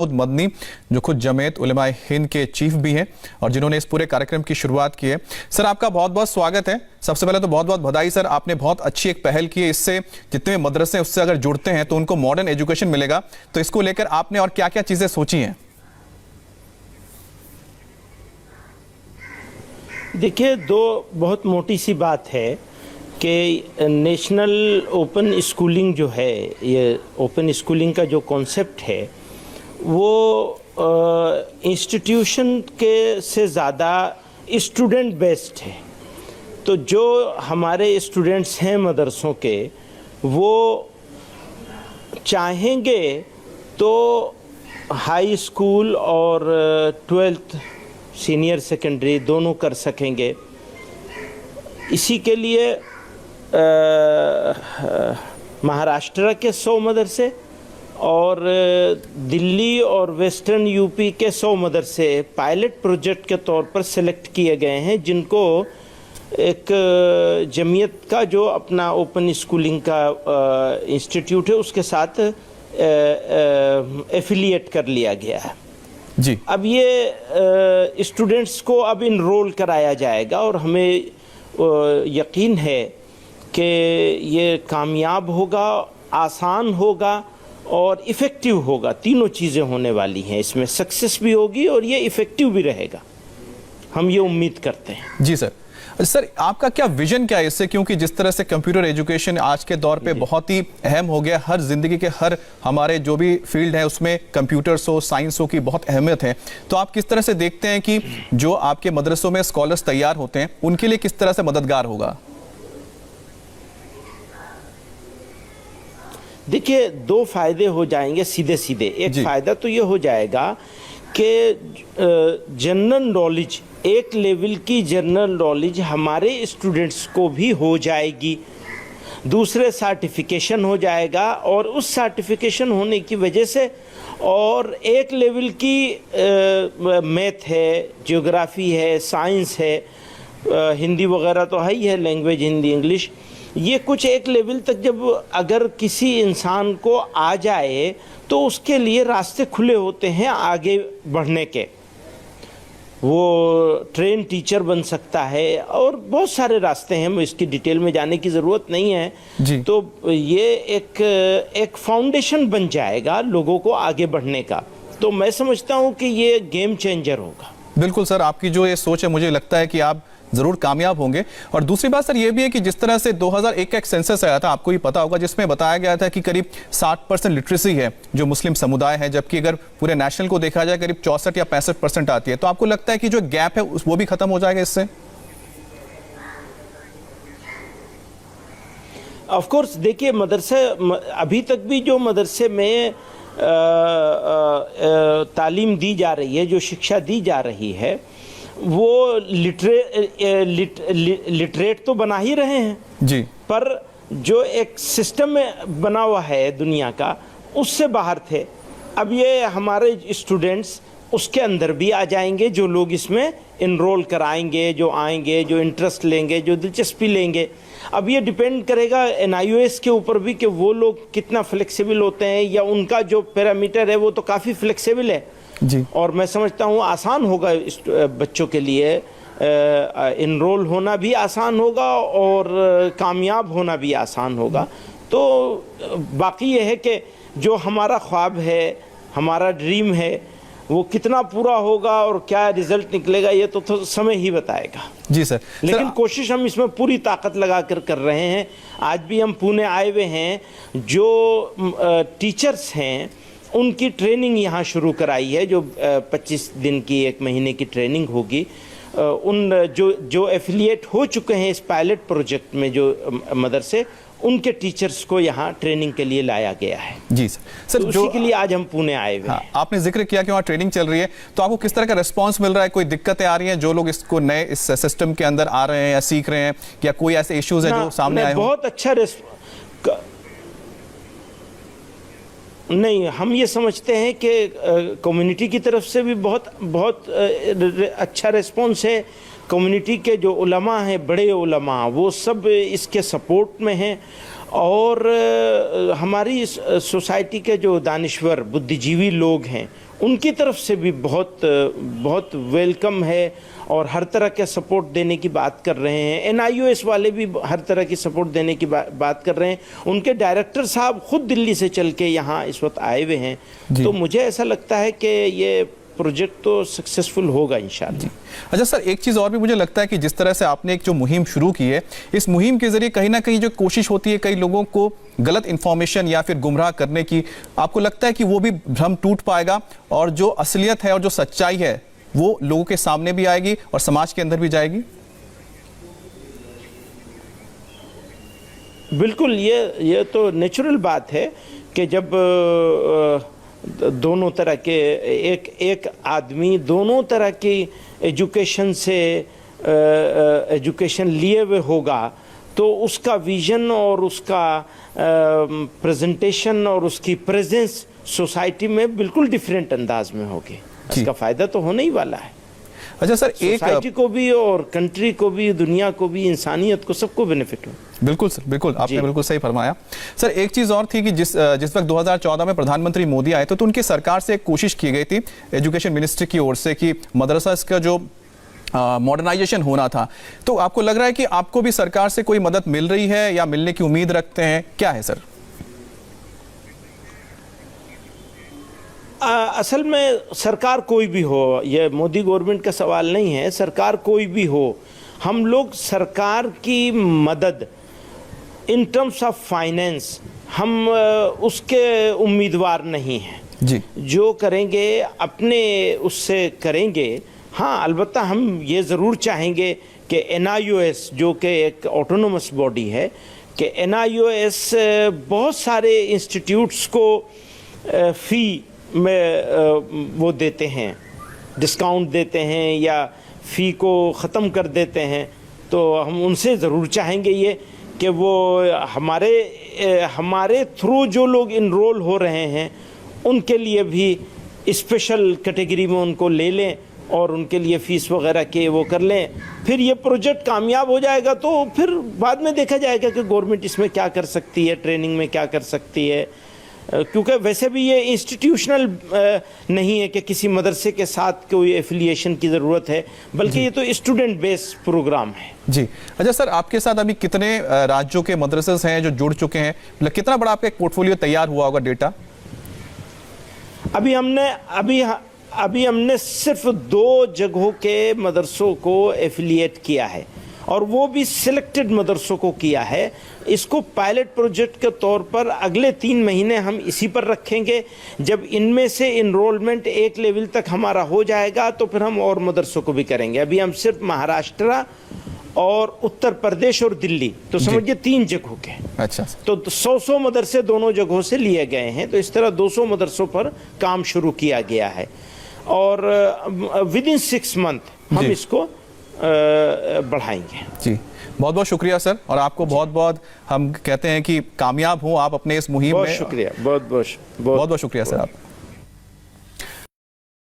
मदनी जो खुद जमीयत उलमाए हिंद के चीफ भी हैं और जिन्होंने इस पूरे कार्यक्रम की शुरुआत की है। सर, आपका बहुत बहुत स्वागत है। सबसे पहले तो बहुत बहुत बधाई सर, आपने बहुत अच्छी एक पहल की है। इससे जितने भी मदरसे उससे अगर जुड़ते हैं तो उनको मॉडर्न एजुकेशन मिलेगा। तो इसको लेकर आपने और क्या क्या चीजें सोची हैं? देखिए, दो बहुत मोटी सी बात है कि नेशनल ओपन स्कूलिंग जो है, ये ओपन स्कूलिंग का जो कॉन्सेप्ट है वो इंस्टीट्यूशन के से ज़्यादा स्टूडेंट बेस्ड है। तो जो हमारे स्टूडेंट्स हैं मदरसों के, वो चाहेंगे तो हाई स्कूल और 12th सीनियर सेकेंडरी दोनों कर सकेंगे। इसी के लिए महाराष्ट्र के 100 मदरसे और दिल्ली और वेस्टर्न यूपी के 100 मदरसे पायलट प्रोजेक्ट के तौर पर सिलेक्ट किए गए हैं, जिनको एक जमीयत का जो अपना ओपन स्कूलिंग का इंस्टीट्यूट है उसके साथ एफिलिएट कर लिया गया है जी। अब ये स्टूडेंट्स को अब इनरोल कराया जाएगा और हमें यकीन है कि ये कामयाब होगा, आसान होगा और इफ़ेक्टिव होगा। तीनों चीज़ें होने वाली हैं इसमें, सक्सेस भी होगी और ये इफ़ेक्टिव भी रहेगा, हम ये उम्मीद करते हैं। जी सर। सर, आपका क्या विजन क्या है इससे? क्योंकि जिस तरह से कंप्यूटर एजुकेशन आज के दौर पे बहुत ही अहम हो गया, हर जिंदगी के हर हमारे जो भी फील्ड है उसमें कंप्यूटर्स हो, साइंस हो की बहुत अहमियत है। तो आप किस तरह से देखते हैं कि जो आपके मदरसों में स्कॉलर्स तैयार होते हैं उनके लिए किस तरह से मददगार होगा? देखिए, दो फायदे हो जाएंगे सीधे सीधे। एक फायदा तो ये हो जाएगा कि जनरल नॉलेज, एक लेवल की जनरल नॉलेज हमारे स्टूडेंट्स को भी हो जाएगी। दूसरे सर्टिफिकेशन हो जाएगा और उस सर्टिफिकेशन होने की वजह से और एक लेवल की मैथ है, ज्योग्राफी है, साइंस है, हिंदी वगैरह तो है ही है, लैंग्वेज हिंदी इंग्लिश, ये कुछ एक लेवल तक जब अगर किसी इंसान को आ जाए तो उसके लिए रास्ते खुले होते हैं आगे बढ़ने के। वो ट्रेन टीचर बन सकता है और बहुत सारे रास्ते हैं, इसकी डिटेल में जाने की ज़रूरत नहीं है जी। तो ये एक फाउंडेशन बन जाएगा लोगों को आगे बढ़ने का। तो मैं समझता हूँ कि ये गेम चेंजर होगा। बिल्कुल सर, आपकी जो ये सोच है मुझे लगता है कि आप जरूर कामयाब होंगे। और दूसरी बात सर ये भी है कि जिस तरह से 2001 का एक सेंसस आया था, आपको ही पता होगा, जिसमें बताया गया था कि करीब 60% लिटरेसी है जो मुस्लिम समुदाय है, जबकि अगर पूरे नेशनल को देखा जाए करीब 64 या 65% आती है। तो आपको लगता है कि जो गैप है वो भी खत्म हो जाएगा इससे? ऑफ कोर्स, देखिए, मदरसे अभी तक भी जो मदरसे में तालीम दी जा रही है, जो शिक्षा दी जा रही है, वो लिटरेट तो बना ही रहे हैं जी, पर जो एक सिस्टम में बना हुआ है दुनिया का, उससे बाहर थे। अब ये हमारे स्टूडेंट्स उसके अंदर भी आ जाएंगे, जो लोग इसमें इनरोल कराएंगे, जो आएंगे, जो इंटरेस्ट लेंगे, जो दिलचस्पी लेंगे। अब ये डिपेंड करेगा NIOS के ऊपर भी कि वो लोग कितना फ्लेक्सिबल होते हैं, या उनका जो पैरामीटर है वो तो काफ़ी फ्लेक्सिबल है जी। और मैं समझता हूँ आसान होगा बच्चों के लिए, इनरोल होना भी आसान होगा और कामयाब होना भी आसान होगा। तो बाकी ये है कि जो हमारा ख्वाब है, हमारा ड्रीम है, वो कितना पूरा होगा और क्या रिजल्ट निकलेगा ये तो समय ही बताएगा। जी सर। लेकिन कोशिश हम इसमें पूरी ताकत लगा कर रहे हैं। आज भी हम पुणे आए हुए हैं, जो टीचर्स हैं उनकी ट्रेनिंग यहाँ शुरू कराई है, जो 25 दिन की, 1 महीने की ट्रेनिंग होगी। उन जो एफिलिएट हो चुके हैं इस पायलट प्रोजेक्ट में, जो मदरसे, उनके टीचर्स को यहाँ ट्रेनिंग के लिए लाया गया है। जी सर। सर, तो उसी के लिए आज हम पुणे आए हुए हैं। आपने जिक्र किया कि वहाँ ट्रेनिंग चल रही है, तो आपको किस तरह का रिस्पांस मिल रहा है? कोई दिक्कतें आ रही हैं जो लोग इसको नए इस सिस्टम के अंदर आ रहे हैं या सीख रहे हैं, या कोई ऐसे इश्यूज हैं जो सामने आए? बहुत अच्छा नहीं, हम ये समझते हैं कि कम्युनिटी की तरफ से भी बहुत अच्छा रिस्पॉन्स है। कम्युनिटी के जो उलमा हैं, बड़े उलमा, वो सब इसके सपोर्ट में हैं और हमारी सोसाइटी के जो दानिश्वर बुद्धिजीवी लोग हैं उनकी तरफ से भी बहुत बहुत वेलकम है और हर तरह का सपोर्ट देने की बात कर रहे हैं। NIOS वाले भी हर तरह की सपोर्ट देने की बात कर रहे हैं। उनके डायरेक्टर साहब खुद दिल्ली से चल के यहाँ इस वक्त आए हुए हैं। तो मुझे ऐसा लगता है कि ये प्रोजेक्ट तो सक्सेसफुल होगा इंशाल्लाह। अच्छा सर, एक चीज़ और भी मुझे लगता है कि जिस तरह से आपने एक जो मुहिम शुरू की है, इस मुहिम के जरिए कहीं ना कहीं जो कोशिश होती है कई लोगों को गलत इन्फॉर्मेशन या फिर गुमराह करने की, आपको लगता है कि वो भी भ्रम टूट पाएगा और जो असलियत है और जो सच्चाई है वो लोगों के सामने भी आएगी और समाज के अंदर भी जाएगी? बिल्कुल, ये तो नेचुरल बात है कि जब दोनों तरह के एक आदमी दोनों तरह की एजुकेशन से एजुकेशन लिए हुए होगा तो उसका विजन और उसका प्रेजेंटेशन और उसकी प्रेजेंस सोसाइटी में बिल्कुल डिफरेंट अंदाज में होगी। इसका फायदा तो होने ही वाला है। अच्छा सर, एक सोसाइटी को भी और कंट्री को भी, दुनिया को भी, इंसानियत को, सबको बेनिफिट हो। बिल्कुल सर, बिल्कुल आपने बिल्कुल सही फरमाया। सर एक चीज़ और थी कि जिस वक्त 2014 में प्रधानमंत्री मोदी आए तो उनकी सरकार से एक कोशिश की गई थी एजुकेशन मिनिस्ट्री की ओर से कि मदरसा का जो मॉडर्नाइजेशन होना था, तो आपको लग रहा है कि आपको भी सरकार से कोई मदद मिल रही है या मिलने की उम्मीद रखते हैं, क्या है सर? असल में सरकार कोई भी हो, यह मोदी गवर्नमेंट का सवाल नहीं है, सरकार कोई भी हो, हम लोग सरकार की मदद इन टर्म्स ऑफ फाइनेंस हम उसके उम्मीदवार नहीं हैं जी। जो करेंगे अपने उससे करेंगे। हाँ, अलबत्ता हम ये ज़रूर चाहेंगे कि NIOS जो कि एक ऑटोनोमस बॉडी है, कि NIOS बहुत सारे इंस्टीट्यूट्स को फ़ी में वो देते हैं, डिस्काउंट देते हैं या फ़ी को ख़त्म कर देते हैं। तो हम उनसे ज़रूर चाहेंगे ये कि वो हमारे थ्रू जो लोग इनरोल हो रहे हैं उनके लिए भी स्पेशल कैटेगरी में उनको ले लें और उनके लिए फ़ीस वगैरह के वो कर लें। फिर ये प्रोजेक्ट कामयाब हो जाएगा तो फिर बाद में देखा जाएगा कि गवर्नमेंट इसमें क्या कर सकती है, ट्रेनिंग में क्या कर सकती है, क्योंकि वैसे भी ये इंस्टीट्यूशनल नहीं है कि किसी मदरसे के साथ कोई एफिलिएशन की ज़रूरत है, बल्कि ये तो स्टूडेंट बेस्ड प्रोग्राम है जी। अच्छा सर, आपके साथ अभी कितने राज्यों के मदरसे हैं जो जुड़ चुके हैं? मतलब कितना बड़ा आपका एक पोर्टफोलियो तैयार हुआ होगा डेटा? अभी हमने सिर्फ 2 जगहों के मदरसों को एफिलिएट किया है और वो भी सिलेक्टेड मदरसों को किया है। इसको पायलट प्रोजेक्ट के तौर पर अगले 3 महीने हम इसी पर रखेंगे। जब इनमें से इनरोलमेंट एक लेवल तक हमारा हो जाएगा तो फिर हम और मदरसों को भी करेंगे। अभी हम सिर्फ महाराष्ट्र और उत्तर प्रदेश और दिल्ली, तो समझिए 3 जगहों के। अच्छा, तो 100 मदरसे दोनों जगहों से लिए गए हैं। तो इस तरह 200 मदरसों पर काम शुरू किया गया है और विद इन 6 मंथ हम इसको बढ़ाएंगे। जी, बहुत बहुत शुक्रिया सर, और आपको बहुत बहुत हम कहते हैं कि कामयाब हो आप अपने इस मुहिम में। बहुत शुक्रिया, बहुत शुक्रिया सर आप।